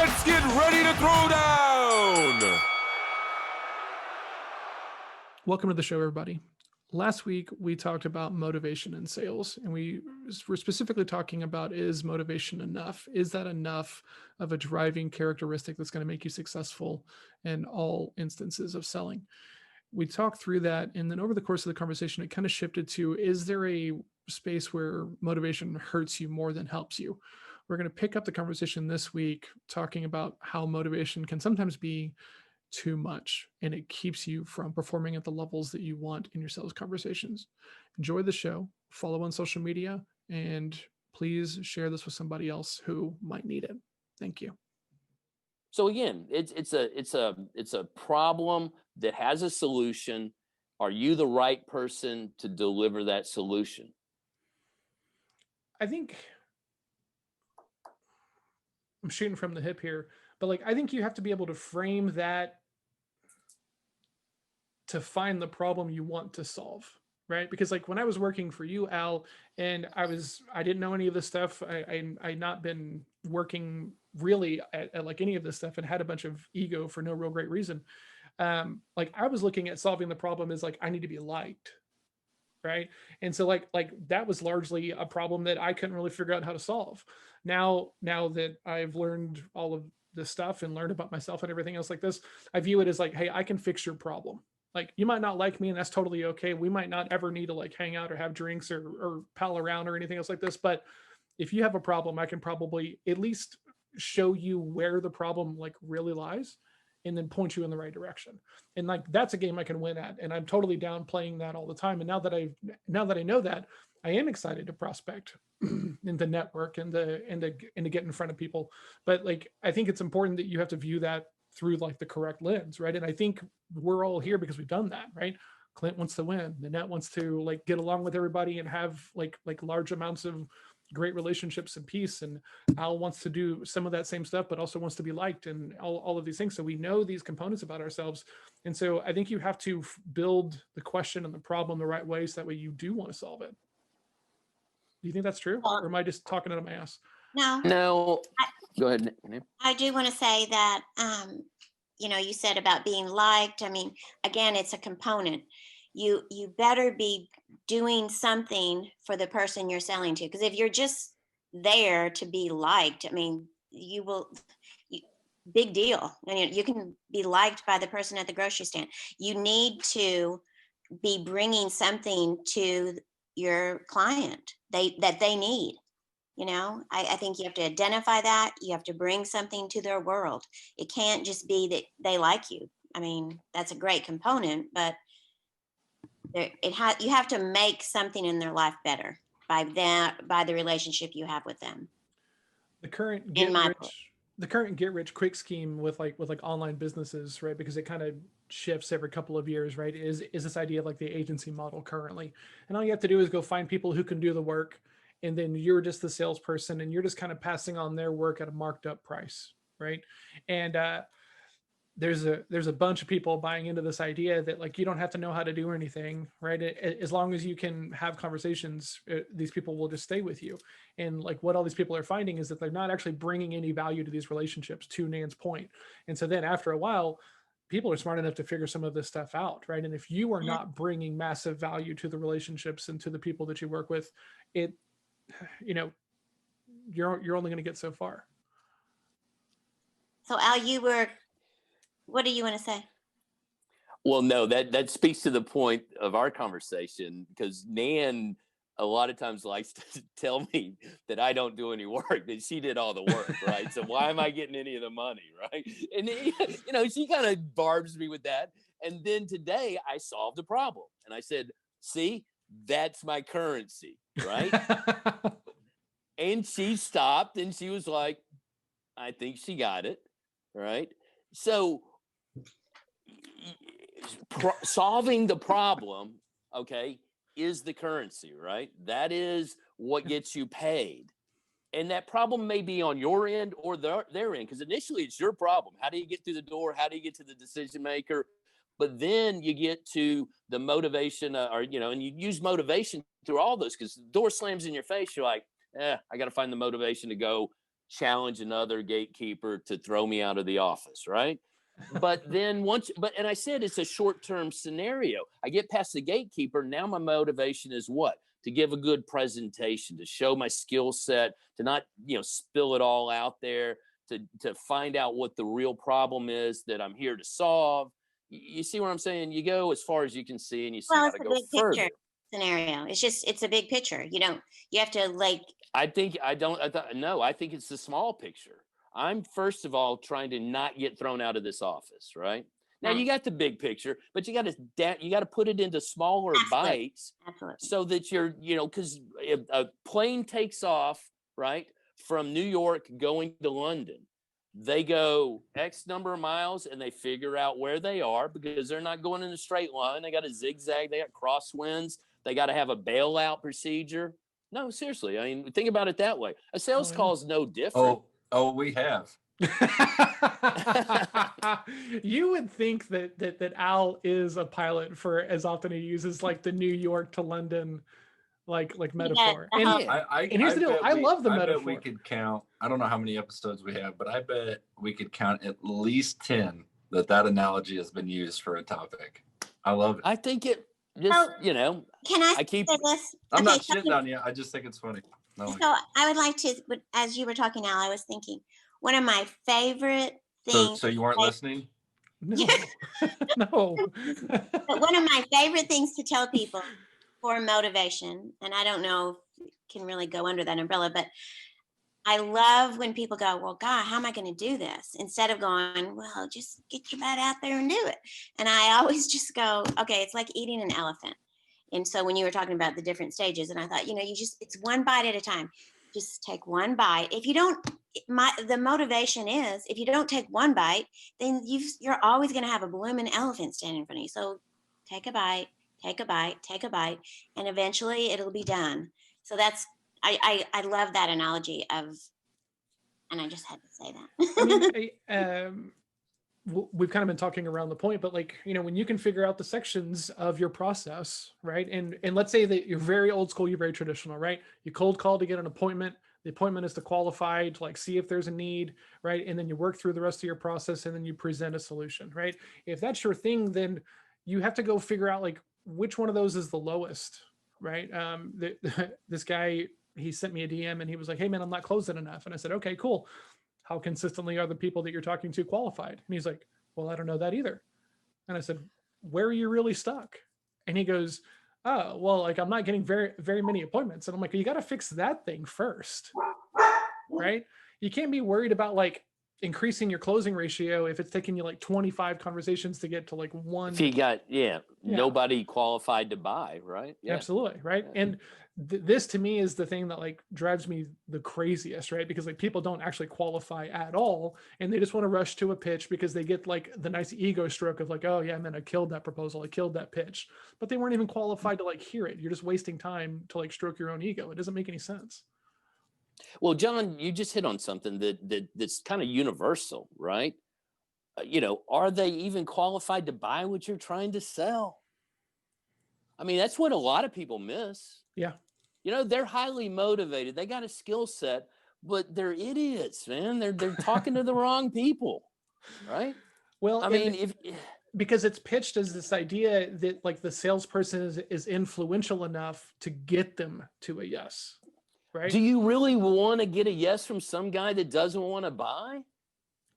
Let's get ready to throw down. Welcome to the show, everybody. Last week, we talked about motivation in sales, and we were specifically talking about, is motivation enough? Is that enough of a driving characteristic that's going to make you successful in all instances of selling? We talked through that, and then over the course of the conversation, it kind of shifted to, is there a space where motivation hurts you more than helps you? We're going to pick up the conversation this week talking about how motivation can sometimes be too much and it keeps you from performing at the levels that you want in your sales conversations. Enjoy the show, follow on social media, and please share this with somebody else who might need it. Thank you. So again, it's a problem that has a solution. Are you the right person to deliver that solution? I think I'm shooting from the hip here, but I think you have to be able to frame that to find the problem you want to solve, right? Because when I was working for you, Al, and I didn't know any of this stuff. I'd not been working really at any of this stuff and had a bunch of ego for no real great reason. I was looking at solving the problem as I need to be liked, right? And so that was largely a problem that I couldn't really figure out how to solve. Now that I've learned all of this stuff and learned about myself and everything else like this, I view it as hey, I can fix your problem. You might not like me, and that's totally okay. We might not ever need to hang out or have drinks or pal around or anything else like this. But if you have a problem, I can probably at least show you where the problem really lies and then point you in the right direction. And that's a game I can win at. And I'm totally down playing that all the time. And now that I know that, I am excited to prospect and to network and to get in front of people. But I think it's important that you have to view that through the correct lens, right? And I think we're all here because we've done that, right? Clint wants to win. Nanette wants to get along with everybody and have large amounts of great relationships and peace. And Al wants to do some of that same stuff, but also wants to be liked and all of these things. So we know these components about ourselves. And so I think you have to build the question and the problem the right way so that way you do want to solve it. Do you think that's true? Or am I just talking out of my ass? No. Go ahead. I do want to say that, you said about being liked. I mean, again, it's a component. You better be doing something for the person you're selling to. Because if you're just there to be liked, I mean, big deal. You can be liked by the person at the grocery stand. You need to be bringing something to your client that they need. I think you have to identify that. You have to bring something to their world. It can't just be that they like you. I mean, that's a great component, but you have to make something in their life better by the relationship you have with them. The current get rich quick scheme with online businesses, right? Because it kind of shifts every couple of years, right? Is this idea of the agency model currently, and all you have to do is go find people who can do the work. And then you're just the salesperson and you're just kind of passing on their work at a marked up price, right? And there's a bunch of people buying into this idea that you don't have to know how to do anything, right? As long as you can have conversations, these people will just stay with you. And what all these people are finding is that they're not actually bringing any value to these relationships, to Nan's point. And so then after a while, people are smart enough to figure some of this stuff out, right? And if you are not bringing massive value to the relationships and to the people that you work with, you're only going to get so far. So Al, what do you want to say? Well, no, that speaks to the point of our conversation, because Nan a lot of times likes to tell me that I don't do any work, that she did all the work, right? So why am I getting any of the money, right? And she kind of barbs me with that. And then today I solved the problem and I said, see, that's my currency, right? And she stopped and she was like, I think she got it, right? So solving the problem, okay, is the currency, right? That is what gets you paid. And that problem may be on your end or their end, because initially it's your problem. How do you get through the door? How do you get to the decision maker? But then you get to the motivation, and you use motivation through all those, because the door slams in your face. You're like, I got to find the motivation to go challenge another gatekeeper to throw me out of the office, right? But then and I said it's a short-term scenario. I get past the gatekeeper. Now my motivation is what? To give a good presentation, to show my skill set, to not, spill it all out there, to find out what the real problem is that I'm here to solve. You see what I'm saying? You go as far as you can see, and you see Well, how it's to a go big further. picture scenario. It's a big picture. You have to I think no, I think it's the small picture. I'm first of all trying to not get thrown out of this office, right? Now you right, got the big picture, but you got to put it into smaller absolutely, bites absolutely. so that you're, because if a plane takes off, right, from New York going to London, they go X number of miles and they figure out where they are because they're not going in a straight line. They got to zigzag, they got crosswinds, they got to have a bailout procedure. No, seriously. I mean, think about it that way. A sales Oh, yeah. call is no different. We have. You would think that Al is a pilot for as often he uses like the New York to London like metaphor. the And whole- Yeah. and here's the deal, I love the I metaphor. bet we could count. I don't know how many episodes we have, but I bet we could count at least 10 that analogy has been used for a topic. I love it. I think it just, So, Can I I keep- say this? I'm not so shitting on you. I just think it's funny. No, So I would like to, but as you were talking, Al, I was thinking one of my favorite things. so you weren't listening? No. No. But one of my favorite things to tell people for motivation, and I don't know if it can really go under that umbrella, but I love when people go, well, God, how am I going to do this? Instead of going, well, just get your butt out there and do it. And I always just go, okay, it's like eating an elephant. And so when you were talking about the different stages, and I thought, it's one bite at a time. Just take one bite. If you don't, the motivation is, if you don't take one bite, then you're always going to have a blooming elephant standing in front of you. So take a bite, take a bite, take a bite, and eventually it'll be done. So I love that analogy of, and I just had to say that. I mean, we've kind of been talking around the point, but when you can figure out the sections of your process, right? And let's say that you're very old school, you're very traditional, right? You cold call to get an appointment. The appointment is to qualify, to see if there's a need, right? And then you work through the rest of your process and then you present a solution, right? If that's your thing, then you have to go figure out which one of those is the lowest, right? This guy, he sent me a DM and he was like, hey man, I'm not closing enough. And I said, okay, cool. How consistently are the people that you're talking to qualified? And he's like, well, I don't know that either. And I said, where are you really stuck? And he goes, oh, well, I'm not getting very, very many appointments. And I'm like, you got to fix that thing first, right? You can't be worried about increasing your closing ratio if it's taking you 25 conversations to get to one. If you got, nobody qualified to buy, right? Yeah. Absolutely. Right. Yeah. And this to me is the thing that drives me the craziest, right? Because people don't actually qualify at all. And they just want to rush to a pitch because they get the nice ego stroke of oh yeah, man, I killed that proposal. I killed that pitch, but they weren't even qualified to hear it. You're just wasting time to stroke your own ego. It doesn't make any sense. Well, John, you just hit on something that's kind of universal, right? Are they even qualified to buy what you're trying to sell? I mean, that's what a lot of people miss. Yeah. They're highly motivated. They got a skill set, but they're idiots, man. They're talking to the wrong people, right? Well, I mean, because it's pitched as this idea that the salesperson is influential enough to get them to a yes, right? Do you really want to get a yes from some guy that doesn't want to buy?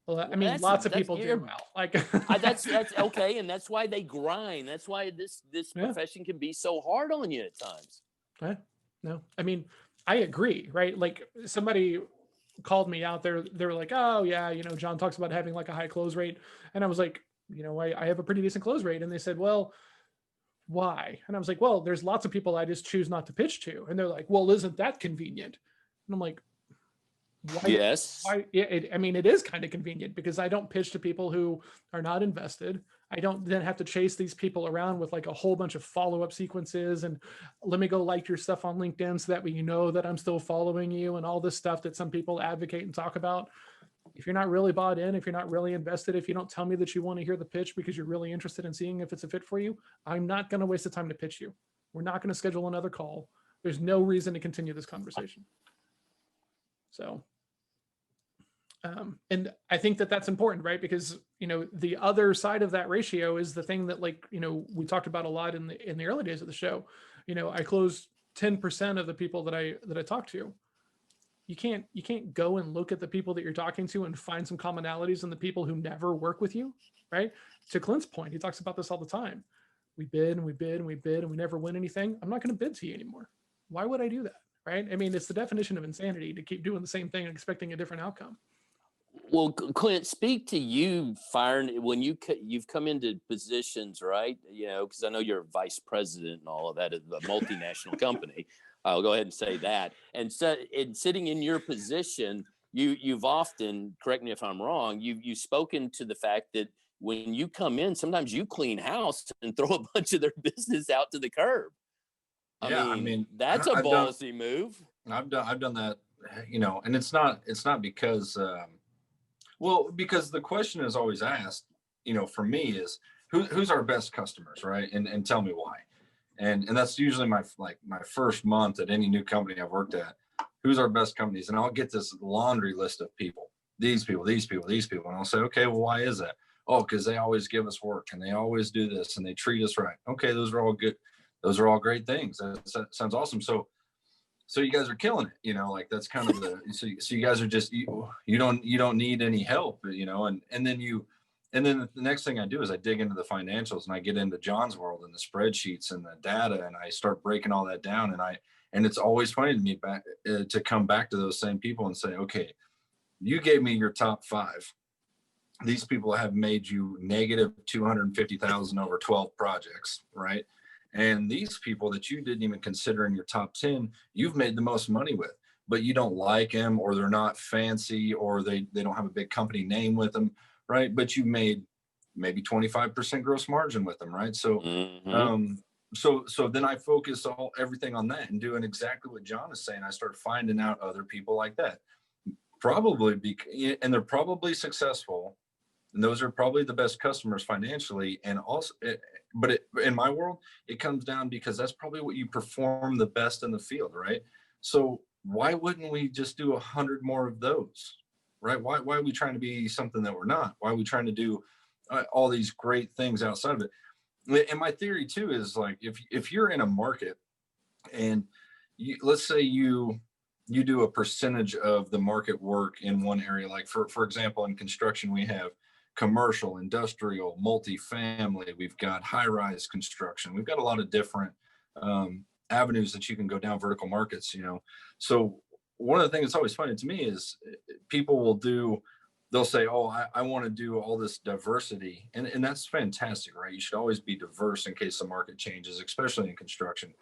Well, I mean, lots of people do. That's okay, and that's why they grind. That's why this profession can be so hard on you at times. No, I mean, I agree, right? Somebody called me out there. They were like, oh yeah, John talks about having a high close rate. And I was like, I have a pretty decent close rate. And they said, well, why? And I was like, well, there's lots of people I just choose not to pitch to. And they're like, well, isn't that convenient? And I'm like, why? Yes. Why? Yeah, it is kind of convenient because I don't pitch to people who are not invested. I don't then have to chase these people around with a whole bunch of follow-up sequences and let me go like your stuff on LinkedIn so that way you know that I'm still following you and all this stuff that some people advocate and talk about. If you're not really bought in, if you're not really invested, if you don't tell me that you want to hear the pitch because you're really interested in seeing if it's a fit for you, I'm not going to waste the time to pitch you. We're not going to schedule another call. There's no reason to continue this conversation. So And I think that that's important, right? Because, you know, the other side of that ratio is the thing that, like, you know, we talked about a lot in the early days of the show. You know, I close 10% of the people that I talk to. You can't go and look at the people that you're talking to and find some commonalities in the people who never work with you, right? To Clint's point, he talks about this all the time. We bid and we bid and we bid and we never win anything. I'm not going to bid to you anymore. Why would I do that? Right? I mean, it's the definition of insanity to keep doing the same thing and expecting a different outcome. Well, Clint, speak to you firing when you've come into positions, right? You know, because I know you're a vice president and all of that at a multinational company. I'll go ahead and say that. And so, in sitting in your position, you've often, correct me if I'm wrong, you've spoken to the fact that when you come in, sometimes you clean house and throw a bunch of their business out to the curb. I mean that's a ballsy move. I've done that, you know, and it's not because because the question is always asked, you know, for me is who's our best customers, right? And tell me why. And that's usually my first month at any new company I've worked at. Who's our best companies? And I'll get this laundry list of people. These people, these people, these people. And I'll say, okay, well, why is that? Oh, because they always give us work and they always do this and they treat us right. Okay, those are all good. Those are all great things. That sounds awesome. So you guys are killing it, you know, like that's kind of the, so you guys are just, you don't need any help, you know, and then the next thing I do is I dig into the financials and I get into John's world and the spreadsheets and the data and I start breaking all that down. And it's always funny to me to come back to those same people and say, okay, you gave me your top 5. These people have made you negative 250,000 over 12 projects, right? And these people that you didn't even consider in your top 10, you've made the most money with, but you don't like them or they're not fancy or they don't have a big company name with them, right? But you made maybe 25% gross margin with them, right? So, so then I focus everything on that and doing exactly what John is saying. I start finding out other people like that, and they're probably successful. And those are probably the best customers financially. And also, in my world, it comes down because that's probably what you perform the best in the field, right? So why wouldn't we just do 100 more of those, right? Why are we trying to be something that we're not? Why are we trying to do all these great things outside of it? And my theory too is like, if you're in a market and let's say you do a percentage of the market work in one area, like for example, in construction, we have commercial, industrial, multifamily, we've got high-rise construction, we've got a lot of different avenues that you can go down, vertical markets, you know. So one of the things that's always funny to me is people they'll say, oh, I want to do all this diversity, and that's fantastic, right? You should always be diverse in case the market changes, especially in construction.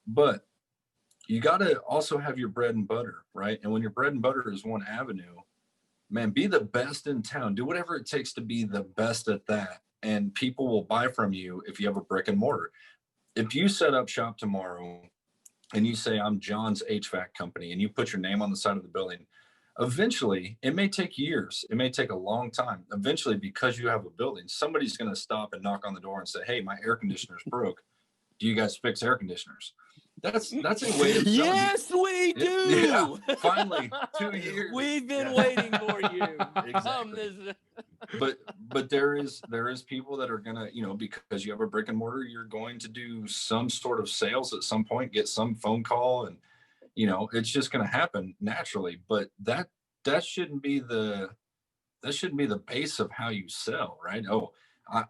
But you got to also have your bread and butter, right? And when your bread and butter is one avenue, man, be the best in town. Do whatever it takes to be the best at that. And people will buy from you if you have a brick and mortar. If you set up shop tomorrow and you say, I'm John's HVAC company, and you put your name on the side of the building, eventually, it may take years. It may take a long time. Eventually, because you have a building, somebody's going to stop and knock on the door and say, hey, my air conditioner's broke. Do you guys fix air conditioners? That's a way of selling. Yes, we do. Yeah, finally, 2 years. We've been waiting for you. Exactly. But there is people that are gonna, you know, because you have a brick and mortar, you're going to do some sort of sales at some point, get some phone call, and you know, it's just gonna happen naturally. But that shouldn't be the base of how you sell, right? Oh,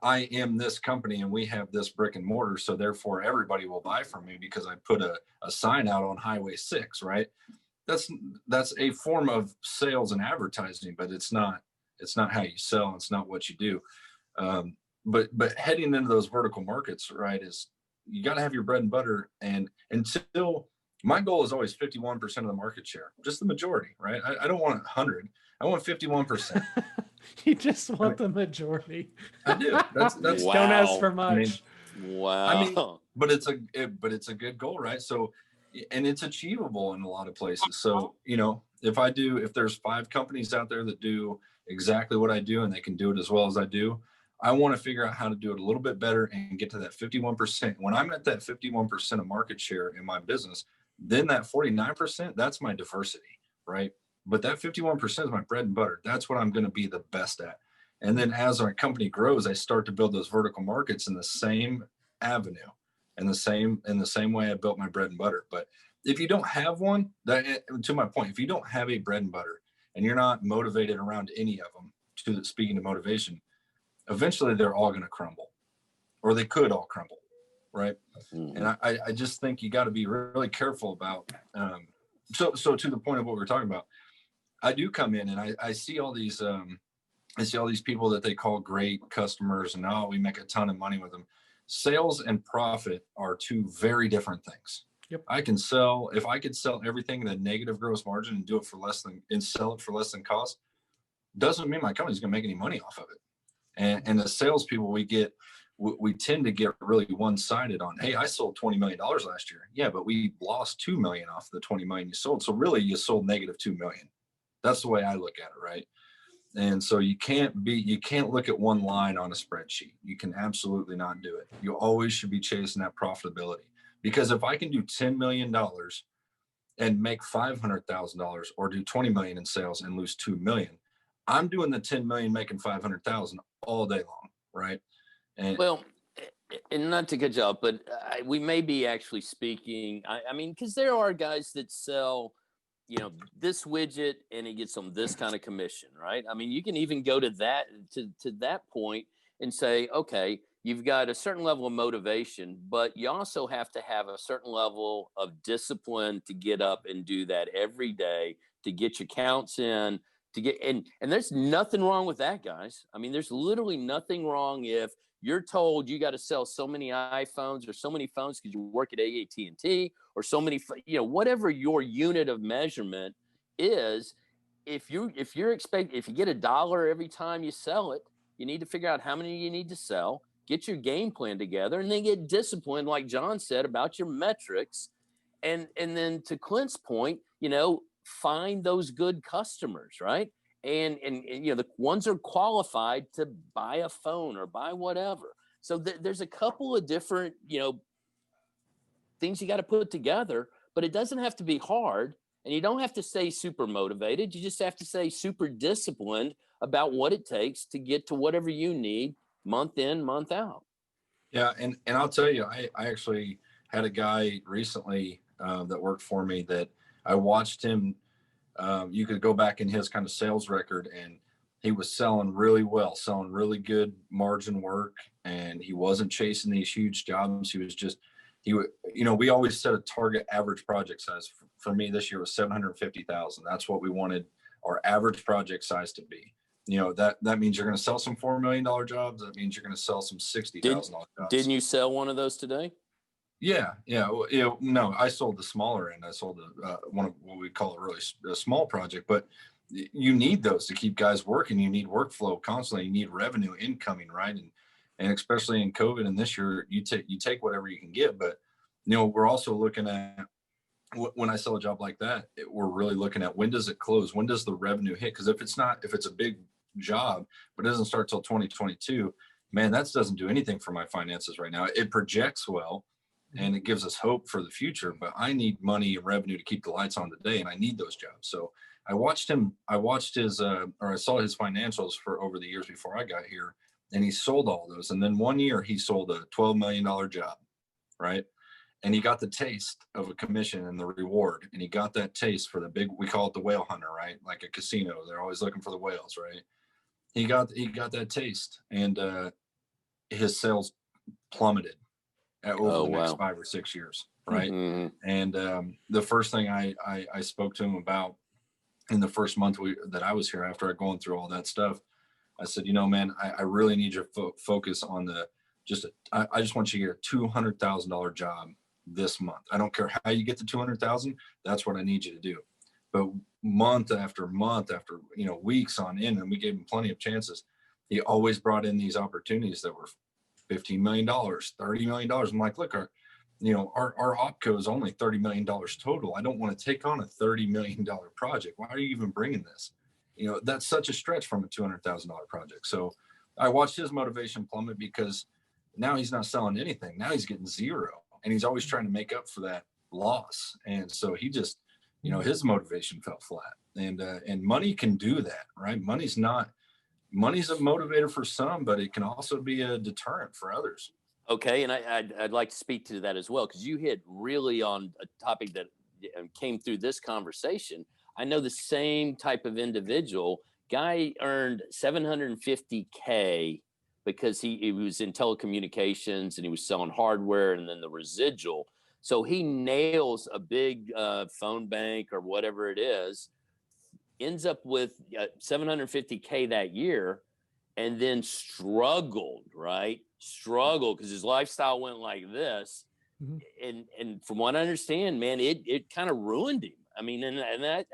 I am this company and we have this brick and mortar, so therefore everybody will buy from me because I put a sign out on Highway 6, right? That's a form of sales and advertising, but it's not how you sell. It's not what you do. But heading into those vertical markets, right, is you got to have your bread and butter. And until my goal is always 51% of the market share, just the majority, right? I don't want 100. I want 51%. You just want the majority. I do. That's wow. Don't ask for much. Wow. But it's a good goal, right? So, and it's achievable in a lot of places. So, you know, if there's 5 companies out there that do exactly what I do and they can do it as well as I do, I want to figure out how to do it a little bit better and get to that 51%. When I'm at that 51% of market share in my business, then that 49%, that's my diversity, right? but that 51% is my bread and butter. That's what I'm going to be the best at. And then as our company grows, I start to build those vertical markets in the same avenue and the same way I built my bread and butter. But if you don't have one, that, to my point, if you don't have a bread and butter and you're not motivated around any of them, speaking of motivation, eventually they're all going to crumble, or they could all crumble, right? Mhm. And I just think you got to be really careful about. So to the point of what we were talking about, I do come in and I see all these people that they call great customers, and we make a ton of money with them. Sales and profit are two very different things. Yep. If I could sell everything at a negative gross margin and do it for less than, and sell it for less than cost, doesn't mean my company's going to make any money off of it. And the salespeople we tend to get really one-sided on, hey, I sold $20 million last year. Yeah, but we lost 2 million off the 20 million you sold. So really you sold negative 2 million. That's the way I look at it, right? And so you can't look at one line on a spreadsheet. You can absolutely not do it. You always should be chasing that profitability, because if I can do $10 million and make $500,000, or do 20 million in sales and lose 2 million, I'm doing the 10 million making 500,000 all day long, right? And Well, and not to cut you off, but we may be actually speaking. I mean, because there are guys that sell, this widget, and he gets them this kind of commission, right? I mean, you can even go to that point and say, okay, you've got a certain level of motivation, but you also have to have a certain level of discipline to get up and do that every day, to get your counts in, to get and there's nothing wrong with that, guys. I mean, there's literally nothing wrong if you're told you got to sell so many iPhones or so many phones because you work at AT&T, or so many, whatever your unit of measurement is. If you get $1 every time you sell it, you need to figure out how many you need to sell, get your game plan together, and then get disciplined, like John said, about your metrics. And then to Clint's point, find those good customers, right? And the ones are qualified to buy a phone or buy whatever. So there's a couple of different, things you got to put together, but it doesn't have to be hard, and you don't have to stay super motivated. You just have to stay super disciplined about what it takes to get to whatever you need month in, month out. yeah, and I'll tell you, I actually had a guy recently that worked for me that I watched him. You could go back in his kind of sales record, and he was selling really well, selling really good margin work, and he wasn't chasing these huge jobs. We always set a target average project size. For me this year was 750,000. That's what we wanted our average project size to be. That means you're going to sell some $4 million jobs. That means you're going to sell some $60,000 jobs. Didn't you sell one of those today? Yeah. No, I sold the smaller end. I sold one of what we call a small project, but you need those to keep guys working. You need workflow constantly. You need revenue incoming, right? And especially in COVID and this year, you take whatever you can get. But we're also looking at, when I sell a job like that, we're really looking at, when does it close? When does the revenue hit? Because if it's a big job but it doesn't start till 2022, man, that doesn't do anything for my finances right now. It projects well, and it gives us hope for the future, but I need money and revenue to keep the lights on today, and I need those jobs. So I saw his financials for over the years before I got here, and he sold all those. And then one year he sold a $12 million job, right? And he got the taste of a commission and the reward, and he got that taste for the big, we call it the whale hunter, right? Like a casino, they're always looking for the whales, right? He got that taste, and his sales plummeted over the next 5 or 6 years, right? Mm-hmm. And the first thing I spoke to him about in the first month that I was here, after going through all that stuff, I said, man, I really need your focus on I just want you to get a $200,000 job this month. I don't care how you get the 200,000. That's what I need you to do. But month after month after, weeks on end, and we gave him plenty of chances, he always brought in these opportunities that were $15 million, $30 million. I'm like, look, our OpCo is only $30 million total. I don't want to take on a $30 million project. Why are you even bringing this? That's such a stretch from a $200,000 project. So I watched his motivation plummet, because now he's not selling anything. Now he's getting zero, and he's always trying to make up for that loss. And so he just, his motivation fell flat. and money can do that, right? Money's a motivator for some, but it can also be a deterrent for others. Okay, and I'd like to speak to that as well, because you hit really on a topic that came through this conversation. I know the same type of individual. Guy earned $750K because he was in telecommunications and he was selling hardware and then the residual. So he nails a big phone bank or whatever it is, ends up with $750K that year, and then struggled because his lifestyle went like this. And from what I understand, man, it kind of ruined him. I mean, and I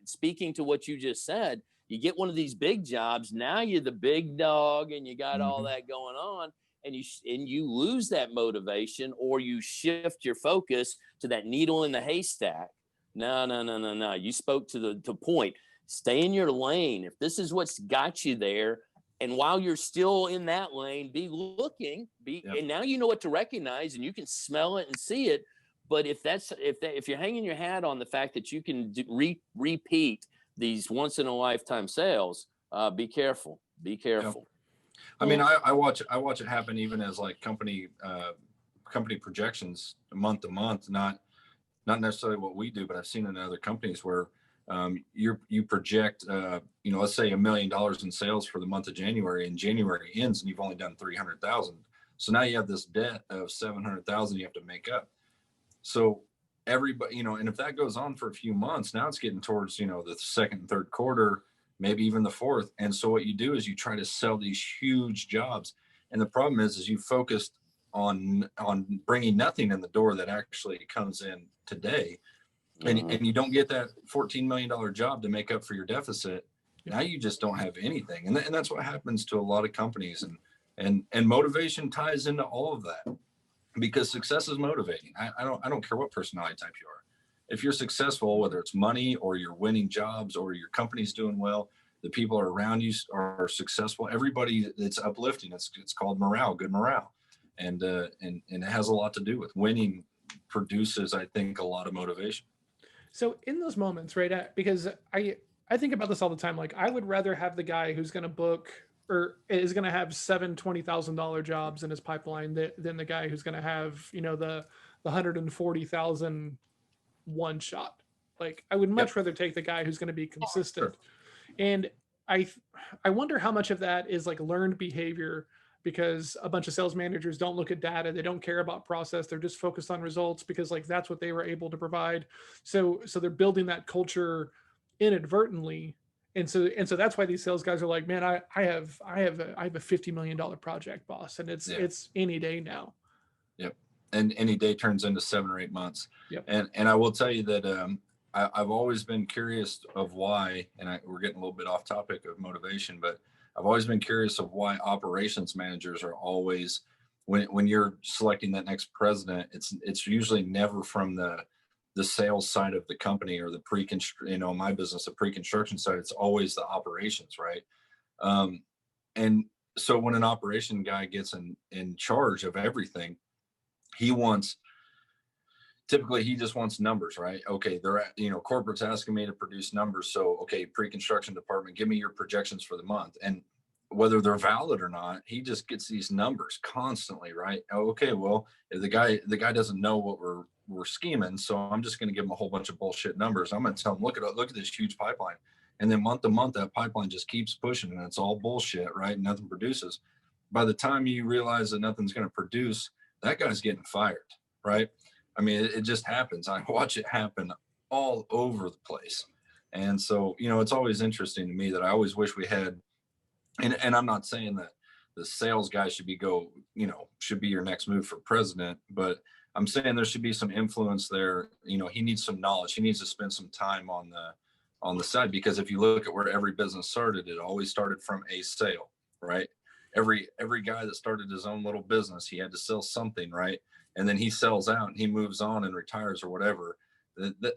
speaking to what you just said, you get one of these big jobs, now you're the big dog and you got all that going on, and you lose that motivation, or you shift your focus to that needle in the haystack. No. You spoke to the point. Stay in your lane. If this is what's got you there, and while you're still in that lane, be looking, and now you know what to recognize, and you can smell it and see it. But if you're hanging your hat on the fact that you can repeat these once in a lifetime sales, be careful. Be careful. I mean, I watch it happen even as like company projections month to month, not necessarily what we do, but I've seen in other companies where you project, let's say $1 million in sales for the month of January, and January ends and you've only done 300,000. So now you have this debt of 700,000 you have to make up. So everybody, and if that goes on for a few months, now it's getting towards, the second and third quarter, maybe even the fourth. And so what you do is you try to sell these huge jobs. And the problem is you focused on bringing nothing in the door that actually comes in today. And you don't get that $14 million job to make up for your deficit. Now you just don't have anything. And that's what happens to a lot of companies. And motivation ties into all of that, because success is motivating. I don't care what personality type you are. If you're successful, whether it's money or you're winning jobs or your company's doing well, the people around you are successful. Everybody, it's uplifting. It's called morale, good morale. And it has a lot to do with winning produces, I think, a lot of motivation. So in those moments, right, because I think about this all the time, like I would rather have the guy who's going to book or is going to have seven $20,000 jobs in his pipeline than the guy who's going to have, the 140,000 one shot. Like I would much rather take the guy who's going to be consistent. And I wonder how much of that is like learned behavior, because a bunch of sales managers don't look at data. They don't care about process. They're just focused on results because like that's what they were able to provide. So they're building that culture inadvertently. And so that's why these sales guys are like, man, I have a $50 million project, boss. And it's any day now. Yep. And any day turns into 7 or 8 months. Yep. And I will tell you that I've always been curious of why, and we're getting a little bit off topic of motivation, but I've always been curious of why operations managers are always, when you're selecting that next president, it's usually never from the sales side of the company or the my business, the pre-construction side. It's always the operations, right? And so when an operation guy gets in charge of everything, typically he just wants numbers, right? Okay, they're corporate's asking me to produce numbers. So, okay, pre-construction department, give me your projections for the month. And whether they're valid or not, he just gets these numbers constantly, right? Okay, well, if the guy doesn't know what we're scheming, so I'm just going to give him a whole bunch of bullshit numbers. I'm going to tell him, look at this huge pipeline. And then month to month, that pipeline just keeps pushing and it's all bullshit, right? Nothing produces. By the time you realize that nothing's going to produce, that guy's getting fired, right? I mean, it just happens. I watch it happen all over the place. And so, it's always interesting to me that I always wish we had, and I'm not saying that the sales guy should be your next move for president, but I'm saying there should be some influence there. He needs some knowledge. He needs to spend some time on the side, because if you look at where every business started, it always started from a sale, right? Every guy that started his own little business, he had to sell something, right? And then he sells out and he moves on and retires or whatever.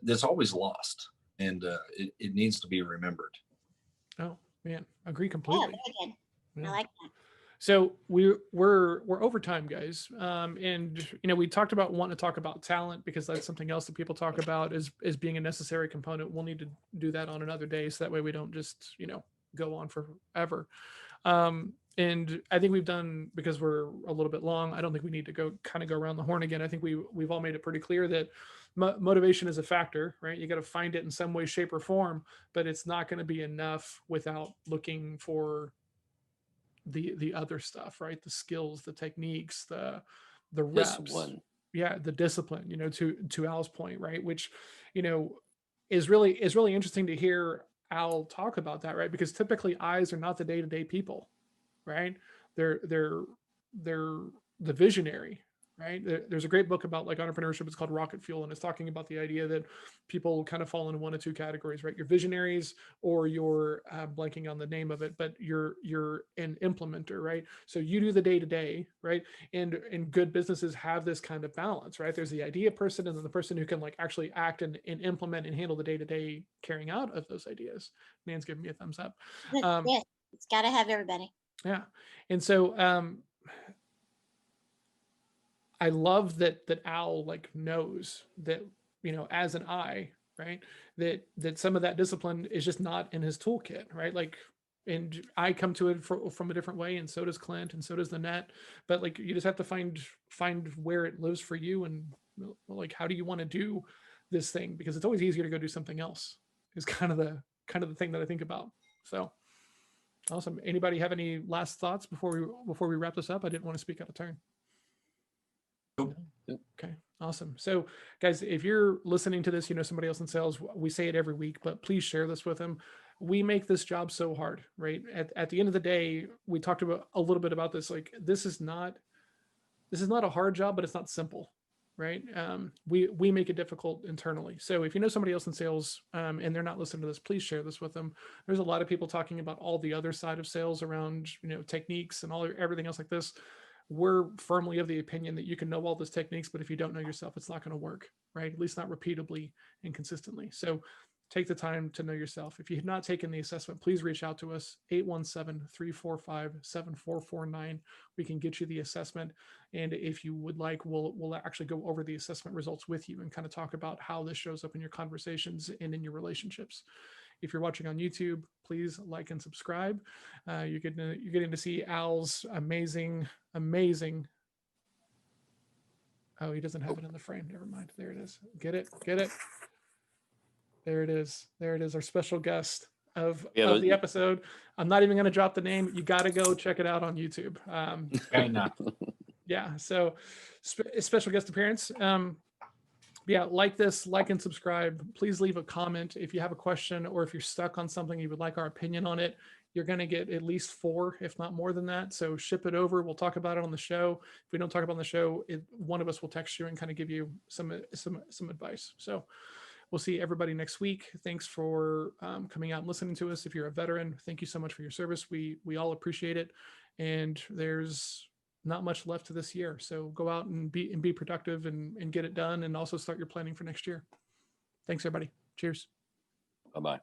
That's always lost, and it needs to be remembered. Oh man, agree completely. Yeah, I like that. So we're over time, guys. And we talked about wanting to talk about talent because that's something else that people talk about as being a necessary component. We'll need to do that on another day, so that way we don't just go on forever. And I think we've done, because we're a little bit long, I don't think we need to go around the horn again. I think we've all made it pretty clear that motivation is a factor, right? You got to find it in some way, shape, or form, but it's not going to be enough without looking for the other stuff, right? The skills, the techniques, the reps, Discipline. yeah, the discipline. To Al's point, right? Which is really interesting to hear Al talk about that, right? Because typically eyes are not the day-to-day people, right? They're the visionary, right? There's a great book about like entrepreneurship. It's called Rocket Fuel, and it's talking about the idea that people kind of fall into one of two categories, right? You're visionaries, or you're blanking on the name of it, but you're an implementer, right? So you do the day-to-day, right? And good businesses have this kind of balance, right? There's the idea person, and then the person who can like actually act and implement and handle the day-to-day carrying out of those ideas. Nan's giving me a thumbs up. Yes, it's got to have everybody. Yeah. And so I love that Al like knows that, as an I, right, that some of that discipline is just not in his toolkit, right? Like, and I come to it from a different way, and so does Clint, and so does the net. But like, you just have to find where it lives for you, and like, how do you want to do this thing? Because it's always easier to go do something else. Is kind of the thing that I think about. So awesome. Anybody have any last thoughts before we wrap this up? I didn't want to speak out of turn. Nope. Okay, awesome. So guys, if you're listening to this, somebody else in sales, we say it every week, but please share this with them. We make this job so hard, right? At the end of the day, we talked about a little bit about this. Like, this is not a hard job, but it's not simple, right? We make it difficult internally. So if you know somebody else in sales and they're not listening to this, please share this with them. There's a lot of people talking about all the other side of sales around, techniques and everything else like this. We're firmly of the opinion that you can know all those techniques, but if you don't know yourself, it's not going to work, right? At least not repeatably and consistently. So take the time to know yourself. If you have not taken the assessment, please reach out to us, 817-345-7449. We can get you the assessment. And if you would like, we'll actually go over the assessment results with you and kind of talk about how this shows up in your conversations and in your relationships. If you're watching on YouTube, please like and subscribe. You're getting to see Al's amazing. Oh, he doesn't have it in the frame. Never mind. There it is. Get it. There it is. Our special guest of the episode. I'm not even going to drop the name. You got to go check it out on YouTube. Yeah. So special guest appearance. Yeah, like and subscribe. Please leave a comment if you have a question, or if you're stuck on something you would like our opinion on it. You're going to get at least 4, if not more than that. So ship it over. We'll talk about it on the show. If we don't talk about it on the show, one of us will text you and kind of give you some advice. So we'll see everybody next week. Thanks for coming out and listening to us. If you're a veteran, thank you so much for your service. We all appreciate it. And there's not much left to this year. So go out and be productive and get it done, and also start your planning for next year. Thanks, everybody. Cheers. Bye-bye.